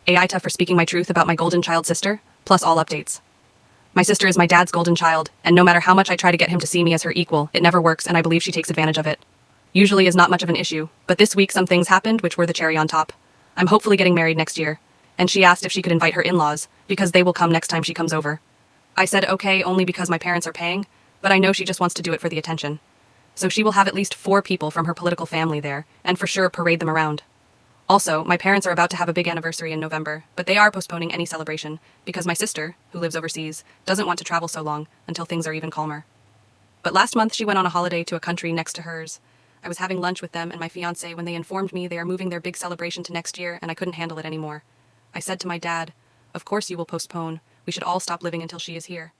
AITA for speaking my truth about my golden child sister, plus all updates. My sister is my dad's golden child, and no matter how much I try to get him to see me as her equal, it never works, and I believe she takes advantage of it. Usually is not much of an issue, but this week some things happened which were the cherry on top. I'm hopefully getting married next year, and she asked if she could invite her in-laws, because they will come next time she comes over. I said okay only because my parents are paying, but I know she just wants to do it for the attention. So she will have at least 4 people from her political family there, and for sure parade them around. Also, my parents are about to have a big anniversary in November, but they are postponing any celebration, because my sister, who lives overseas, doesn't want to travel so long, until things are even calmer. But last month she went on a holiday to a country next to hers. I was having lunch with them and my fiancé when they informed me they are moving their big celebration to next year, and I couldn't handle it anymore. I said to my dad, "Of course you will postpone. We should all stop living until she is here."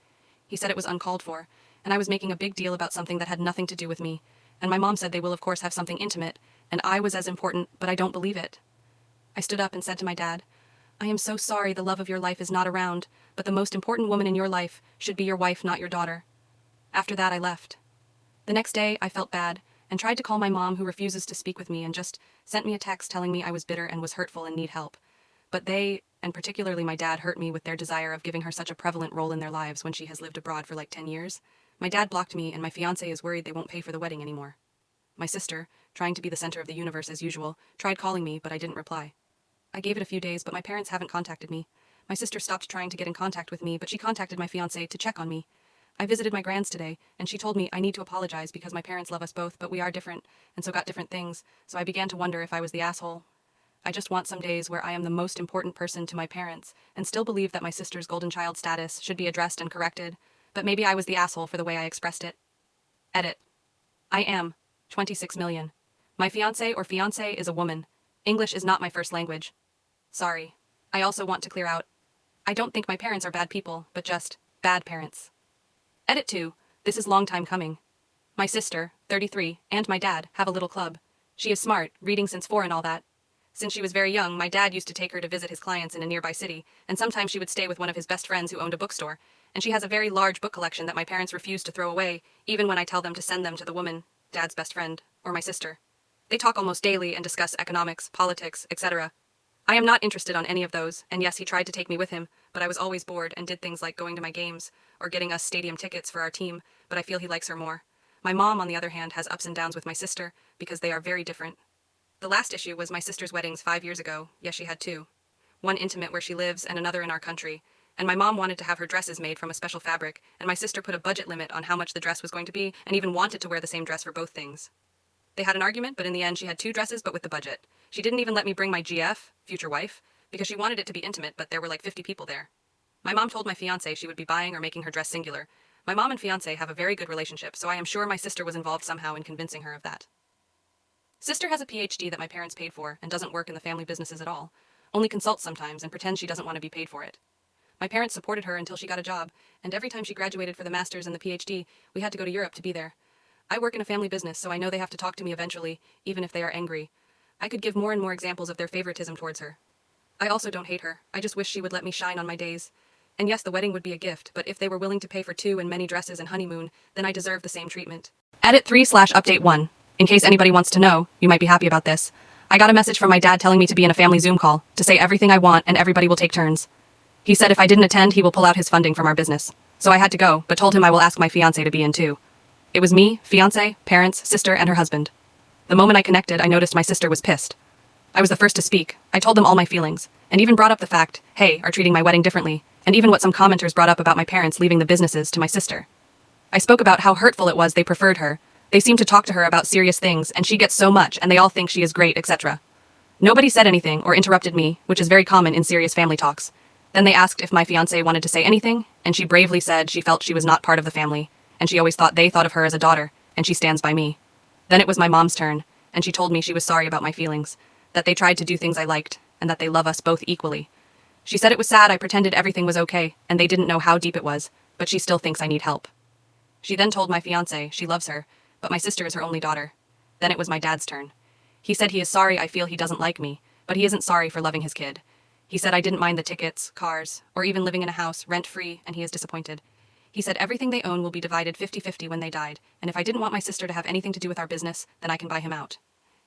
He said it was uncalled for, and I was making a big deal about something that had nothing to do with me, and my mom said they will of course have something intimate, and I was as important, but I don't believe it. I stood up and said to my dad, "I am so sorry the love of your life is not around, but the most important woman in your life should be your wife, not your daughter." After that I left. The next day I felt bad, and tried to call my mom, who refuses to speak with me, and just sent me a text telling me I was bitter and was hurtful and need help. But they, and particularly my dad, hurt me with their desire of giving her such a prevalent role in their lives when she has lived abroad for like 10 years. My dad blocked me, and my fiancé is worried they won't pay for the wedding anymore. My sister, trying to be the center of the universe as usual, tried calling me, but I didn't reply. I gave it a few days, but my parents haven't contacted me. My sister stopped trying to get in contact with me, but she contacted my fiancé to check on me. I visited my grand's today, and she told me I need to apologize because my parents love us both, but we are different, and so got different things, so I began to wonder if I was the asshole. I just want some days where I am the most important person to my parents, and still believe that my sister's golden child status should be addressed and corrected, but maybe I was the asshole for the way I expressed it. Edit. I am 26 million. My fiancé or fiancée is a woman. English is not my first language. Sorry. I also want to clear out. I don't think my parents are bad people, but just bad parents. Edit 2. This is long time coming. My sister, 33, and my dad have a little club. She is smart, reading since 4 and all that. Since she was very young, my dad used to take her to visit his clients in a nearby city, and sometimes she would stay with one of his best friends who owned a bookstore, and she has a very large book collection that my parents refuse to throw away, even when I tell them to send them to the woman, dad's best friend, or my sister. They talk almost daily and discuss economics, politics, etc. I am not interested on any of those, and yes, he tried to take me with him, but I was always bored and did things like going to my games, or getting us stadium tickets for our team, but I feel he likes her more. My mom, on the other hand, has ups and downs with my sister, because they are very different. The last issue was my sister's weddings 5 years ago. Yes, she had 2. One intimate where she lives, and another in our country. And my mom wanted to have her dresses made from a special fabric, and my sister put a budget limit on how much the dress was going to be, and even wanted to wear the same dress for both things. They had an argument, but in the end she had 2 dresses, but with the budget. She didn't even let me bring my GF, future wife, because she wanted it to be intimate, but there were like 50 people there. My mom told my fiancé she would be buying or making her dress singular. My mom and fiancé have a very good relationship, so I am sure my sister was involved somehow in convincing her of that. Sister has a PhD that my parents paid for and doesn't work in the family businesses at all. Only consults sometimes and pretends she doesn't want to be paid for it. My parents supported her until she got a job, and every time she graduated for the master's and the PhD, we had to go to Europe to be there. I work in a family business, so I know they have to talk to me eventually, even if they are angry. I could give more and more examples of their favoritism towards her. I also don't hate her. I just wish she would let me shine on my days. And yes, the wedding would be a gift, but if they were willing to pay for 2 and many dresses and honeymoon, then I deserve the same treatment. Edit 3/update 1. In case anybody wants to know, you might be happy about this. I got a message from my dad telling me to be in a family Zoom call, to say everything I want and everybody will take turns. He said if I didn't attend, he will pull out his funding from our business. So I had to go, but told him I will ask my fiancé to be in too. It was me, fiancé, parents, sister, and her husband. The moment I connected, I noticed my sister was pissed. I was the first to speak. I told them all my feelings, and even brought up the fact, hey, are treating my wedding differently, and even what some commenters brought up about my parents leaving the businesses to my sister. I spoke about how hurtful it was they preferred her. They seem to talk to her about serious things, and she gets so much, and they all think she is great, etc. Nobody said anything or interrupted me, which is very common in serious family talks. Then they asked if my fiancé wanted to say anything, and she bravely said she felt she was not part of the family, and she always thought they thought of her as a daughter, and she stands by me. Then it was my mom's turn, and she told me she was sorry about my feelings, that they tried to do things I liked, and that they love us both equally. She said it was sad I pretended everything was okay, and they didn't know how deep it was, but she still thinks I need help. She then told my fiancé she loves her, but my sister is her only daughter. Then it was my dad's turn. He said he is sorry I feel he doesn't like me, but he isn't sorry for loving his kid. He said I didn't mind the tickets, cars, or even living in a house rent-free, and he is disappointed. He said everything they own will be divided 50-50 when they died, and if I didn't want my sister to have anything to do with our business, then I can buy him out.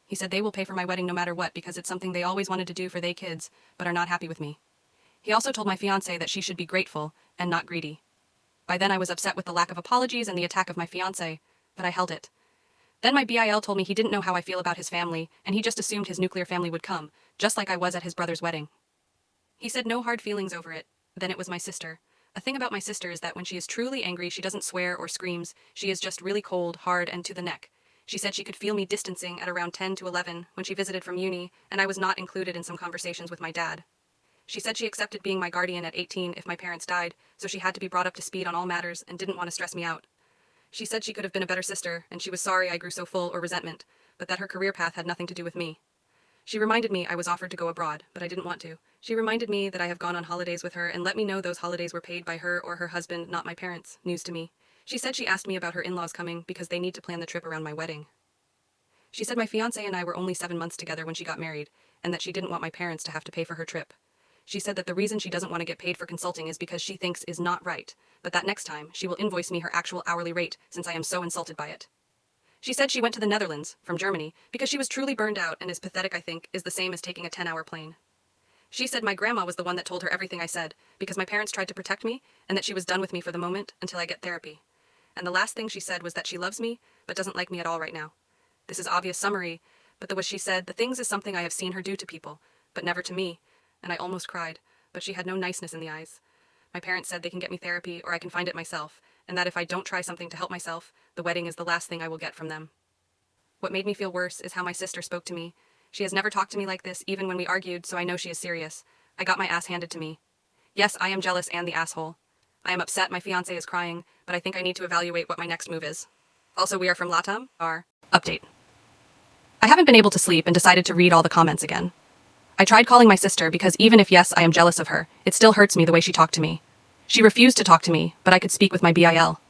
He said they will pay for my wedding no matter what because it's something they always wanted to do for their kids, but are not happy with me. He also told my fiancé that she should be grateful and not greedy. By then I was upset with the lack of apologies and the attack of my fiancé, but I held it. Then my BIL told me he didn't know how I feel about his family, and he just assumed his nuclear family would come, just like I was at his brother's wedding. He said no hard feelings over it. Then it was my sister. A thing about my sister is that when she is truly angry, she doesn't swear or screams. She is just really cold, hard, and to the neck. She said she could feel me distancing at around 10 to 11 when she visited from uni, and I was not included in some conversations with my dad. She said she accepted being my guardian at 18 if my parents died, so she had to be brought up to speed on all matters and didn't want to stress me out. She said she could have been a better sister, and she was sorry I grew so full or resentment, but that her career path had nothing to do with me. She reminded me I was offered to go abroad, but I didn't want to. She reminded me that I have gone on holidays with her and let me know those holidays were paid by her or her husband, not my parents. News to me. She said she asked me about her in-laws coming because they need to plan the trip around my wedding. She said my fiancé and I were only 7 months together when she got married, and that she didn't want my parents to have to pay for her trip. She said that the reason she doesn't want to get paid for consulting is because she thinks is not right, but that next time she will invoice me her actual hourly rate since I am so insulted by it. She said she went to the Netherlands, from Germany, because she was truly burned out and is pathetic, I think, is the same as taking a 10-hour plane. She said my grandma was the one that told her everything I said, because my parents tried to protect me, and that she was done with me for the moment until I get therapy. And the last thing she said was that she loves me, but doesn't like me at all right now. This is obvious summary, but the way she said, the things is something I have seen her do to people, but never to me, and I almost cried, but she had no niceness in the eyes. My parents said they can get me therapy or I can find it myself, and that if I don't try something to help myself, the wedding is the last thing I will get from them. What made me feel worse is how my sister spoke to me. She has never talked to me like this, even when we argued, so I know she is serious. I got my ass handed to me. Yes, I am jealous and the asshole. I am upset my fiancé is crying, but I think I need to evaluate what my next move is. Also, we are from LATAM. Our update. I haven't been able to sleep and decided to read all the comments again. I tried calling my sister because even if yes, I am jealous of her, it still hurts me the way she talked to me. She refused to talk to me, but I could speak with my BIL.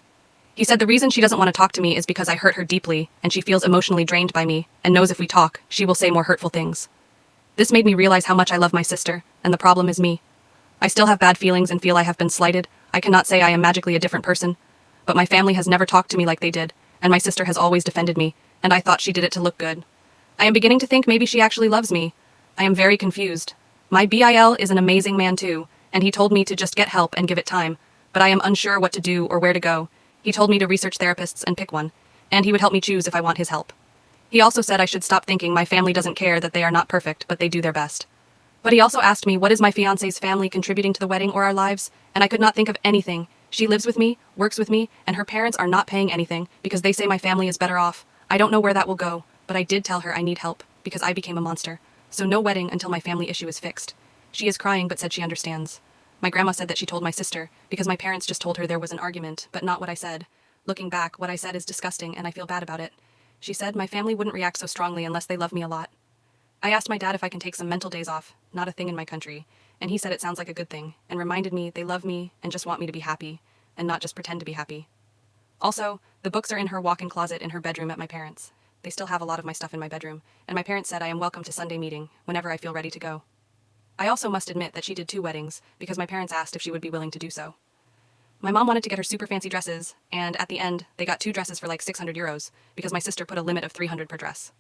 He said the reason she doesn't want to talk to me is because I hurt her deeply, and she feels emotionally drained by me, and knows if we talk, she will say more hurtful things. This made me realize how much I love my sister, and the problem is me. I still have bad feelings and feel I have been slighted. I cannot say I am magically a different person, but my family has never talked to me like they did, and my sister has always defended me, and I thought she did it to look good. I am beginning to think maybe she actually loves me. I am very confused. My BIL is an amazing man too, and he told me to just get help and give it time, but I am unsure what to do or where to go. He told me to research therapists and pick one, and he would help me choose if I want his help. He also said I should stop thinking my family doesn't care, that they are not perfect, but they do their best. But he also asked me what is my fiancé's family contributing to the wedding or our lives, and I could not think of anything. She lives with me, works with me, and her parents are not paying anything because they say my family is better off. I don't know where that will go, but I did tell her I need help because I became a monster. So no wedding until my family issue is fixed. She is crying but said she understands. My grandma said that she told my sister because my parents just told her there was an argument, but not what I said. Looking back, what I said is disgusting and I feel bad about it. She said my family wouldn't react so strongly unless they love me a lot. I asked my dad if I can take some mental days off, not a thing in my country, and he said it sounds like a good thing, and reminded me they love me and just want me to be happy, and not just pretend to be happy. Also, the books are in her walk-in closet in her bedroom at my parents'. They still have a lot of my stuff in my bedroom, and my parents said I am welcome to Sunday meeting whenever I feel ready to go. I also must admit that she did 2 weddings because my parents asked if she would be willing to do so. My mom wanted to get her super fancy dresses, and at the end, they got 2 dresses for like 600 euros because my sister put a limit of 300 per dress.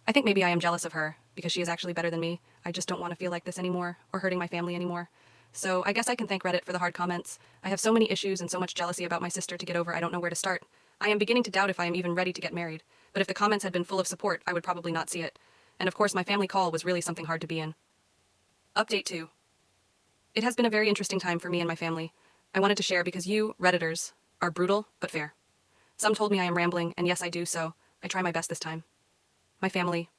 I think maybe I am jealous of her because she is actually better than me. I just don't want to feel like this anymore or hurting my family anymore. So I guess I can thank Reddit for the hard comments. I have so many issues and so much jealousy about my sister to get over, I don't know where to start. I am beginning to doubt if I am even ready to get married, but if the comments had been full of support, I would probably not see it. And of course, my family call was really something hard to be in. Update 2. It has been a very interesting time for me and my family. I wanted to share because you, Redditors, are brutal but fair. Some told me I am rambling, and yes, I do, so I try my best this time. My family.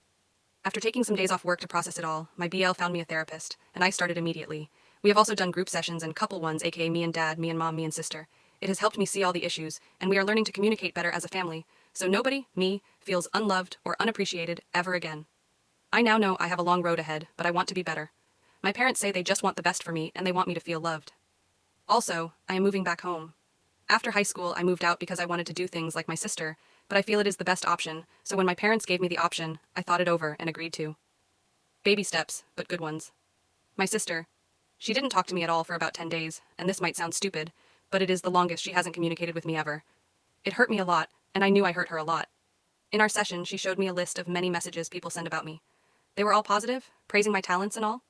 After taking some days off work to process it all, my BL found me a therapist, and I started immediately. We have also done group sessions and couple ones, aka me and dad, me and mom, me and sister. It has helped me see all the issues, and we are learning to communicate better as a family, so nobody, me, feels unloved or unappreciated ever again. I now know I have a long road ahead, but I want to be better. My parents say they just want the best for me, and they want me to feel loved. Also, I am moving back home. After high school, I moved out because I wanted to do things like my sister, but I feel it is the best option, so when my parents gave me the option, I thought it over and agreed to. Baby steps, but good ones. My sister. She didn't talk to me at all for about 10 days, and this might sound stupid, but it is the longest she hasn't communicated with me ever. It hurt me a lot, and I knew I hurt her a lot. In our session, she showed me a list of many messages people send about me. They were all positive, praising my talents and all.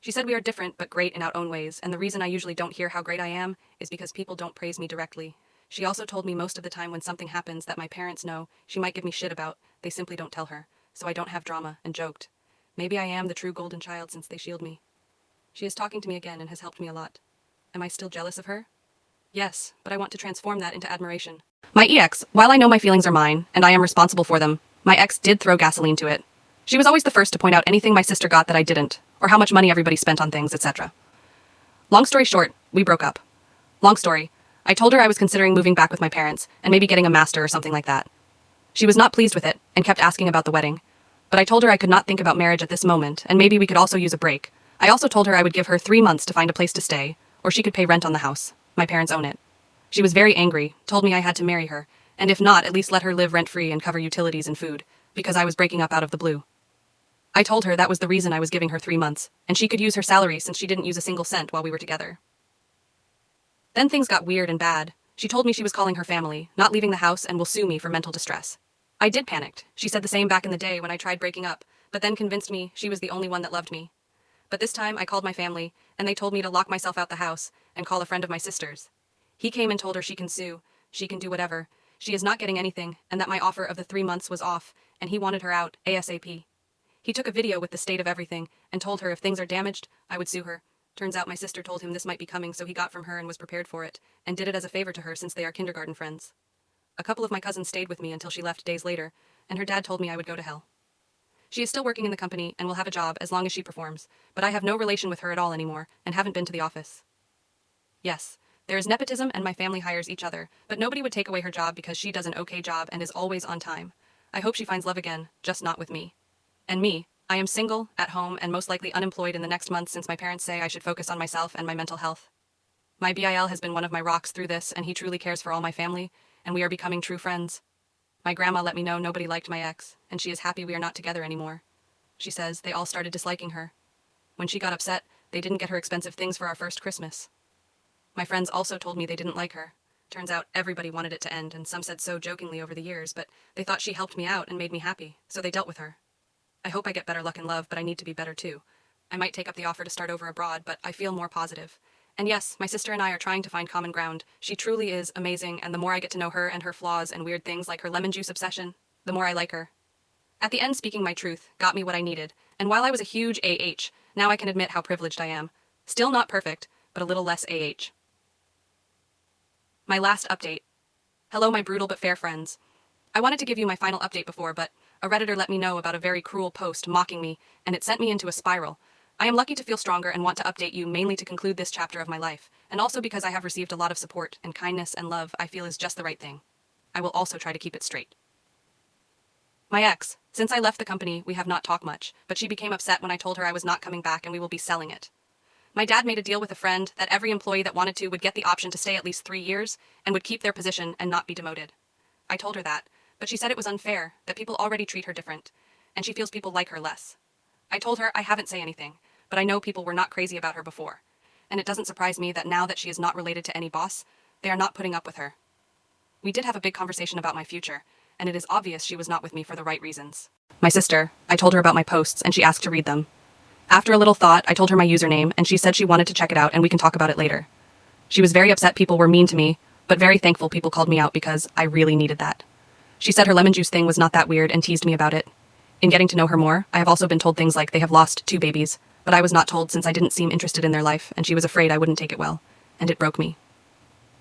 She said we are different but great in our own ways, and the reason I usually don't hear how great I am is because people don't praise me directly. She also told me most of the time when something happens that my parents know she might give me shit about, they simply don't tell her, so I don't have drama, and joked. Maybe I am the true golden child since they shield me. She is talking to me again and has helped me a lot. Am I still jealous of her? Yes, but I want to transform that into admiration. My ex, while I know my feelings are mine, and I am responsible for them, my ex did throw gasoline to it. She was always the first to point out anything my sister got that I didn't, or how much money everybody spent on things, etc. Long story short, we broke up. Long story, I told her I was considering moving back with my parents, and maybe getting a master or something like that. She was not pleased with it, and kept asking about the wedding. But I told her I could not think about marriage at this moment, and maybe we could also use a break. I also told her I would give her 3 months to find a place to stay, or she could pay rent on the house. My parents own it. She was very angry, told me I had to marry her, and if not, at least let her live rent-free and cover utilities and food, because I was breaking up out of the blue. I told her that was the reason I was giving her 3 months, and she could use her salary since she didn't use a single cent while we were together. Then things got weird and bad. She told me she was calling her family, not leaving the house, and will sue me for mental distress. I did panic. She said the same back in the day when I tried breaking up, but then convinced me she was the only one that loved me. But this time I called my family, and they told me to lock myself out the house and call a friend of my sister's. He came and told her she can sue, she can do whatever. She is not getting anything, and that my offer of the 3 months was off, and he wanted her out, ASAP. He took a video with the state of everything, and told her if things are damaged, I would sue her. Turns out my sister told him this might be coming, so he got from her and was prepared for it, and did it as a favor to her since they are kindergarten friends. A couple of my cousins stayed with me until she left days later, and her dad told me I would go to hell. She is still working in the company and will have a job as long as she performs, but I have no relation with her at all anymore, and haven't been to the office. Yes, there is nepotism and my family hires each other, but nobody would take away her job because she does an okay job and is always on time. I hope she finds love again, just not with me. And me, I am single, at home, and most likely unemployed in the next month since my parents say I should focus on myself and my mental health. My BIL has been one of my rocks through this, and he truly cares for all my family, and we are becoming true friends. My grandma let me know nobody liked my ex, and she is happy we are not together anymore. She says they all started disliking her. When she got upset, they didn't get her expensive things for our first Christmas. My friends also told me they didn't like her. Turns out everybody wanted it to end, and some said so jokingly over the years, but they thought she helped me out and made me happy, so they dealt with her. I hope I get better luck in love, but I need to be better too. I might take up the offer to start over abroad, but I feel more positive. And yes, my sister and I are trying to find common ground. She truly is amazing, and the more I get to know her and her flaws and weird things like her lemon juice obsession, the more I like her. At the end, speaking my truth got me what I needed, and while I was a huge AH, now I can admit how privileged I am. Still not perfect, but a little less AH. My last update. Hello, my brutal but fair friends. I wanted to give you my final update before, but a Redditor let me know about a very cruel post mocking me, and it sent me into a spiral. I am lucky to feel stronger and want to update you mainly to conclude this chapter of my life, and also because I have received a lot of support and kindness and love I feel is just the right thing. I will also try to keep it straight. My ex. Since I left the company, we have not talked much, but she became upset when I told her I was not coming back and we will be selling it. My dad made a deal with a friend that every employee that wanted to would get the option to stay at least 3 years and would keep their position and not be demoted. I told her that, but she said it was unfair, that people already treat her different, and she feels people like her less. I told her I haven't said anything, but I know people were not crazy about her before, and it doesn't surprise me that now that she is not related to any boss, they are not putting up with her. We did have a big conversation about my future, and it is obvious she was not with me for the right reasons. My sister, I told her about my posts, and she asked to read them. After a little thought, I told her my username, and she said she wanted to check it out and we can talk about it later. She was very upset people were mean to me, but very thankful people called me out because I really needed that. She said her lemon juice thing was not that weird and teased me about it. In getting to know her more, I have also been told things like they have lost 2 babies, but I was not told since I didn't seem interested in their life, and she was afraid I wouldn't take it well, and it broke me.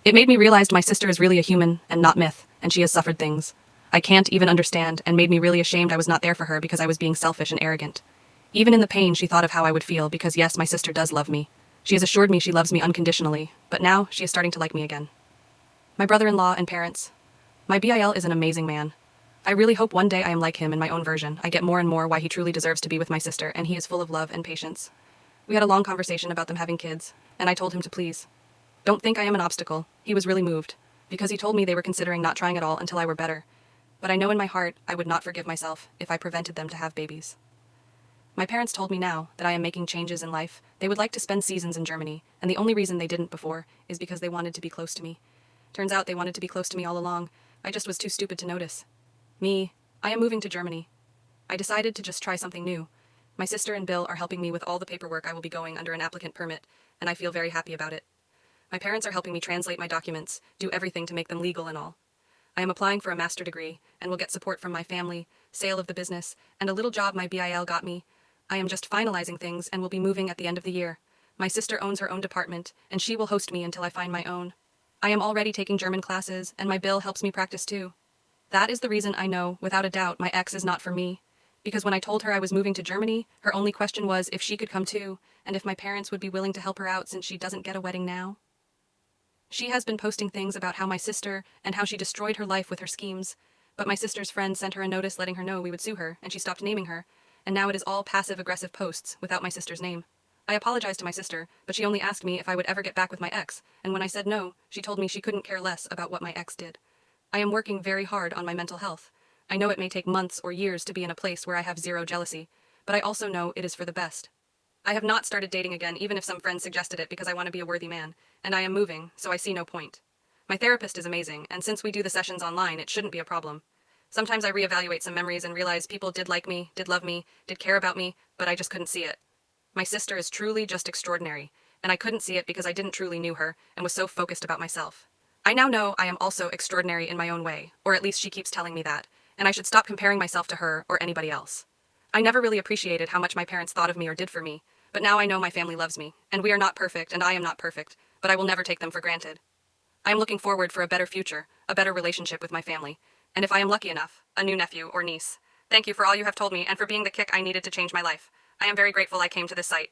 It made me realize my sister is really a human and not myth, and she has suffered things I can't even understand, and made me really ashamed I was not there for her because I was being selfish and arrogant. Even in the pain, she thought of how I would feel because yes, my sister does love me. She has assured me she loves me unconditionally, but now she is starting to like me again. My brother-in-law and parents. My BIL is an amazing man. I really hope one day I am like him in my own version. I get more and more why he truly deserves to be with my sister, and he is full of love and patience. We had a long conversation about them having kids, and I told him to please. Don't think I am an obstacle. He was really moved, because he told me they were considering not trying at all until I were better. But I know in my heart I would not forgive myself if I prevented them to have babies. My parents told me now that I am making changes in life. They would like to spend seasons in Germany, and the only reason they didn't before is because they wanted to be close to me. Turns out they wanted to be close to me all along. I just was too stupid to notice. Me, I am moving to Germany. I decided to just try something new. My sister and Bill are helping me with all the paperwork. I will be going under an applicant permit, and I feel very happy about it. My parents are helping me translate my documents, do everything to make them legal and all. I am applying for a master degree, and will get support from my family, sale of the business, and a little job my BIL got me. I am just finalizing things and will be moving at the end of the year. My sister owns her own department, and she will host me until I find my own. I am already taking German classes, and my Bill helps me practice too. That is the reason I know, without a doubt, my ex is not for me. Because when I told her I was moving to Germany, her only question was if she could come too, and if my parents would be willing to help her out since she doesn't get a wedding now. She has been posting things about how my sister and how she destroyed her life with her schemes, but my sister's friend sent her a notice letting her know we would sue her, and she stopped naming her, and now it is all passive-aggressive posts without my sister's name. I apologized to my sister, but she only asked me if I would ever get back with my ex, and when I said no, she told me she couldn't care less about what my ex did. I am working very hard on my mental health. I know it may take months or years to be in a place where I have zero jealousy, but I also know it is for the best. I have not started dating again, even if some friends suggested it, because I want to be a worthy man, and I am moving, so I see no point. My therapist is amazing, and since we do the sessions online, it shouldn't be a problem. Sometimes I reevaluate some memories and realize people did like me, did love me, did care about me, but I just couldn't see it. My sister is truly just extraordinary, and I couldn't see it because I didn't truly knew her and was so focused about myself. I now know I am also extraordinary in my own way, or at least she keeps telling me that, and I should stop comparing myself to her or anybody else. I never really appreciated how much my parents thought of me or did for me, but now I know my family loves me, and we are not perfect, and I am not perfect, but I will never take them for granted. I am looking forward for a better future, a better relationship with my family, and if I am lucky enough, a new nephew or niece. Thank you for all you have told me and for being the kick I needed to change my life. I am very grateful I came to this site.